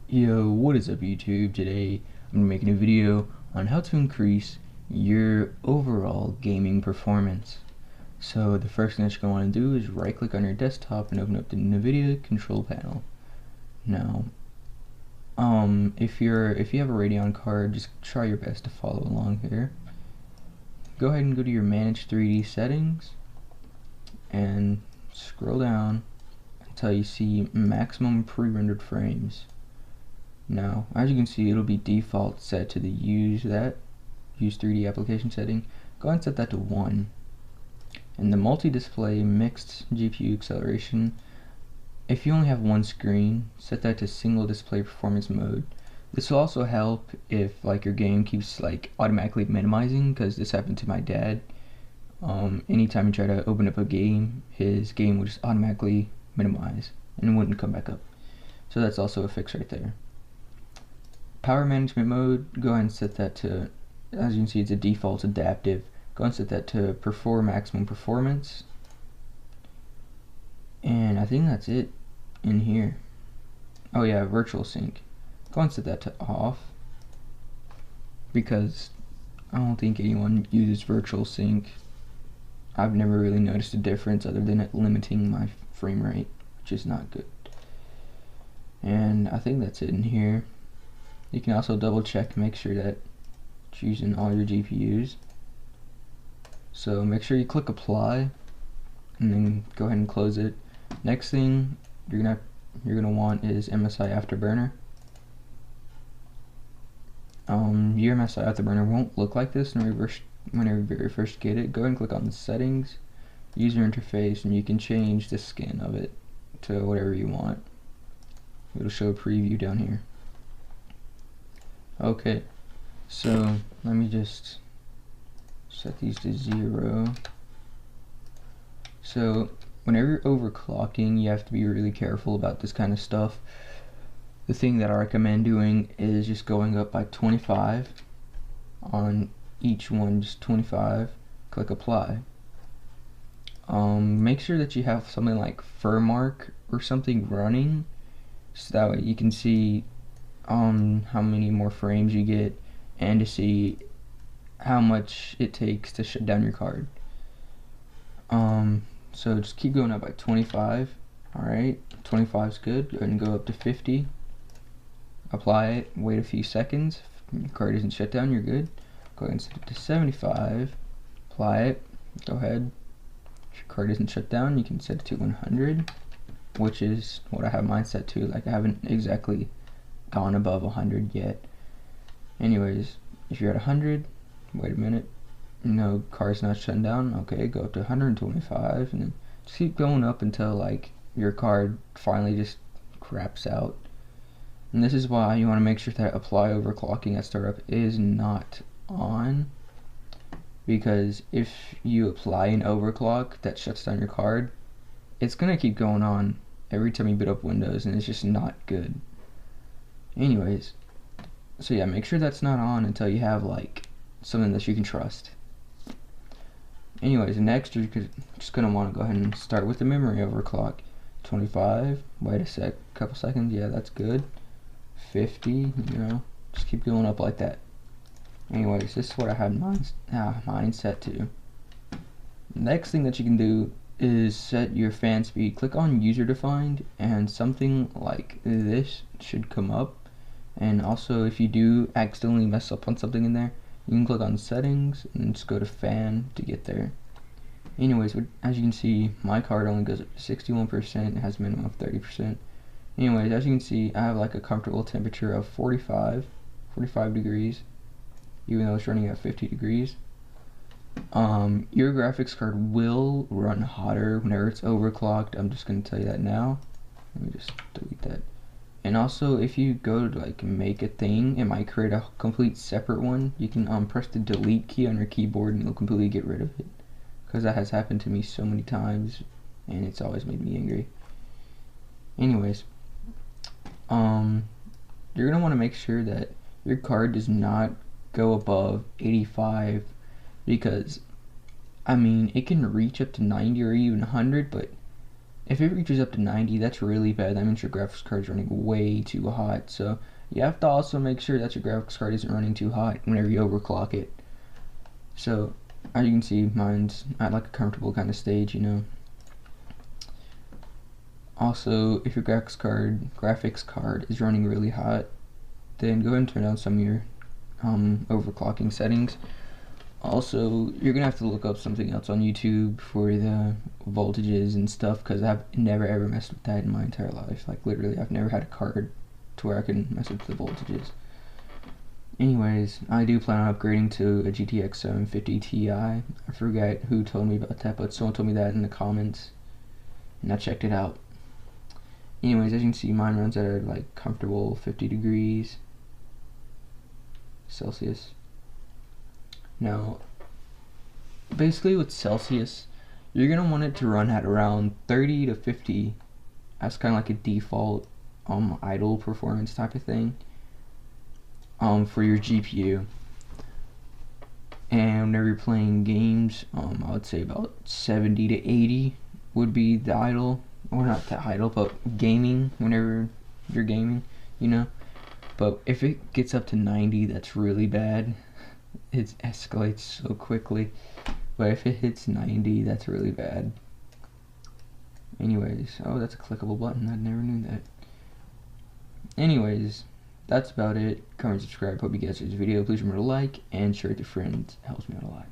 Yo, what is up YouTube? Today I'm gonna be making a video on how to increase your overall gaming performance. So the first thing that you're gonna want to do is right click on your desktop and open up the NVIDIA control panel. Now, if you have a Radeon card, just try your best to follow along here. Go ahead and go to your manage 3D settings and scroll down until you see maximum pre-rendered frames. Now, as you can see, it'll be default set to the use 3D application setting. Go ahead and set that to 1. And the multi-display mixed GPU acceleration, if you only have one screen, set that to single display performance mode. This will also help if your game keeps automatically minimizing, because this happened to my dad. Anytime you try to open up a game, his game would just automatically minimize and wouldn't come back up. So that's also a fix right there. Power management mode, go ahead and set that to, as you can see, it's a default adaptive. Go ahead and set that to perform maximum performance. And I think that's it in here. Oh yeah, virtual sync. Go ahead and set that to off, because I don't think anyone uses virtual sync. I've never really noticed a difference other than it limiting my frame rate, which is not good. And I think that's it in here. You can also double check and make sure that it's using all your GPUs. So make sure you click apply and then go ahead and close it. Next thing you're gonna want is MSI Afterburner. Your MSI Afterburner won't look like this whenever you very first get it. Go ahead and click on the settings, user interface, and you can change the skin of it to whatever you want. It'll show a preview down here. Okay, so let me just set these to 0. So whenever you're overclocking, you have to be really careful about this kind of stuff. The thing that I recommend doing is just going up by 25 on each one, just 25, click apply. Make sure that you have something like Furmark or something running, so that way you can see how many more frames you get and to see how much it takes to shut down your card. So just keep going up by 25. Alright, 25 is good. Go ahead and go up to 50. Apply it, wait a few seconds. If your card isn't shut down, you're good. Go ahead and set it to 75. Apply it. Go ahead. If your card isn't shut down, you can set it to 100, which is what I have mine set to. I haven't exactly gone above 100 yet. Anyways, if you're at 100, wait a minute, no, car's not shutting down. Okay, go up to 125 and then just keep going up until your card finally just craps out. And this is why you want to make sure that apply overclocking at startup is not on, because if you apply an overclock that shuts down your card, it's gonna keep going on every time you boot up Windows, and it's just not good. Anyways, so yeah, make sure that's not on until you have something that you can trust. Anyways, next you're just gonna want to go ahead and start with the memory overclock. 25, wait a couple seconds, yeah, that's good. 50, just keep going up like that. Anyways, this is what I have mine set to. Next thing that you can do is set your fan speed. Click on user defined and something like this should come up. And also, if you do accidentally mess up on something in there, you can click on settings and just go to fan to get there. Anyways, as you can see, my card only goes up to 61%, it has a minimum of 30%. Anyways, as you can see, I have a comfortable temperature of 45 degrees, even though it's running at 50 degrees. Your graphics card will run hotter whenever it's overclocked. I'm just going to tell you that now. Let me just delete that. And also, if you go to make a thing, it might create a complete separate one. You can press the delete key on your keyboard and it'll completely get rid of it, because that has happened to me so many times and it's always made me angry. Anyways, you're gonna want to make sure that your card does not go above 85, because I mean, it can reach up to 90 or even 100, but If it reaches up to 90, that's really bad. That means your graphics card is running way too hot. So you have to also make sure that your graphics card isn't running too hot whenever you overclock it. So as you can see, mine's at like a comfortable kind of stage, you know. Also, if your graphics card is running really hot, then go ahead and turn down some of your overclocking settings. Also, you're gonna have to look up something else on YouTube for the voltages and stuff, because I've never ever messed with that in my entire life. Like literally, I've never had a card to where I can mess with the voltages. Anyways, I do plan on upgrading to a GTX 750 Ti. I forget who told me about that, but someone told me that in the comments, and I checked it out. Anyways, as you can see, mine runs at a like comfortable 50 degrees Celsius. Now, basically with Celsius, you're gonna want it to run at around 30 to 50 as kind of like a default idle performance type of thing for your GPU. And whenever you're playing games, I would say about 70 to 80 would be the idle, or not the idle, but gaming, whenever you're gaming, you know. But if it gets up to 90, that's really bad. It escalates so quickly. But if it hits 90, that's really bad. Anyways, oh, that's a clickable button. I never knew that. Anyways, that's about it. Comment, subscribe. Hope you guys enjoyed this video. Please remember to like and share it with your friends. It helps me out a lot.